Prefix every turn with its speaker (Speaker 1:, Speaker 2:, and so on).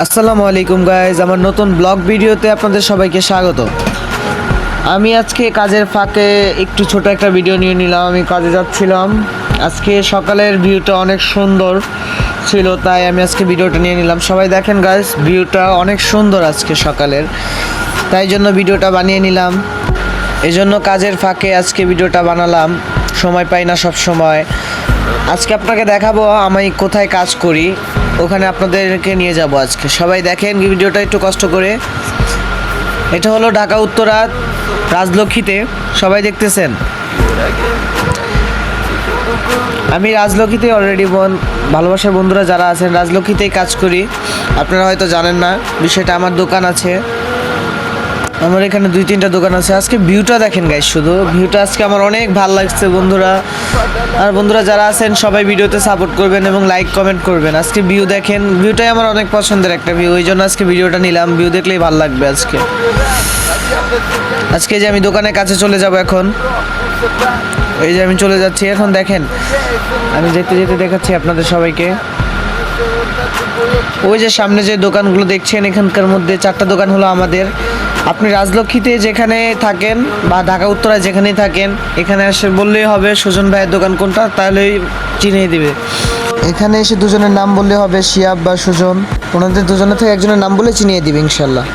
Speaker 1: আসসালামু আলাইকুম গাইজ, আমার নতুন ব্লগ ভিডিওতে আপনাদের সবাইকে স্বাগত। আমি আজকে কাজের ফাঁকে একটু ছোট একটা ভিডিও নিয়ে নিলাম। আমি কাজে যাচ্ছিলাম, আজকে সকালের ভিউটা অনেক সুন্দর ছিল, তাই আমি আজকে ভিডিওটা নিয়ে নিলাম। সবাই দেখেন গাইজ, ভিউটা অনেক সুন্দর আজকে সকালের, তাই জন্য ভিডিওটা বানিয়ে নিলাম। এই জন্য কাজের ফাঁকে আজকে ভিডিওটা বানালাম, সময় পাই না সব সময়। আজকে আপনাকে দেখাবো আমি কোথায় কাজ করি, ওখানে আপনাদেরকে নিয়ে যাব আজকে। সবাই দেখেন ভিডিওটা একটু কষ্ট করে। এটা হলো ঢাকা উত্তরা রাজলক্ষ্মীতে, সবাই দেখতেছেন। আমি রাজলক্ষ্মীতে অলরেডি ভালোবাসার বন্ধুরা যারা আছেন রাজলক্ষ্মীতেই কাজ করি। আপনারা হয়তো জানেন না বিষয়টা। আমার দোকান আছে, আমার এখানে 2-3টা দোকান আছে। আজকে ভিউটা দেখেন গাইস, শুধু ভিউটা আজকে আমার অনেক ভালো লাগছে বন্ধুরা। আর বন্ধুরা যারা আছেন সবাই ভিডিওতে সাপোর্ট করবেন এবং লাইক কমেন্ট করবেন। আজকে ভিউ দেখেন, ভিউটাই আমার অনেক পছন্দের একটা ভিউ, ওই জন্য আজকে ভিডিওটা নিলাম। ভিউ দেখলেই ভালো লাগবে আজকে যে আমি দোকানের কাছে চলে যাব এখন। এই যে আমি চলে যাচ্ছি এখন, দেখেন আমি যেতে যেতে দেখাচ্ছি আপনাদের সবাইকে। ওই যে সামনে যে দোকানগুলো দেখছেন, এখানকার মধ্যে 4টা দোকান হলো আমাদের। আপনি রাজলক্ষ্মীতে যেখানে থাকেন বা ঢাকা উত্তরায় যেখানেই থাকেন, এখানে এসে বললেই হবে সুজন ভাইয়ের দোকান কোনটা, তাহলেই চিনিয়ে দিবে। এখানে এসে দুজনের নাম বললে হবে, শিয়াব বা সুজন। ওনাদের দুজনের থেকে একজনের নাম বলে চিনিয়ে দিবে ইনশাল্লাহ।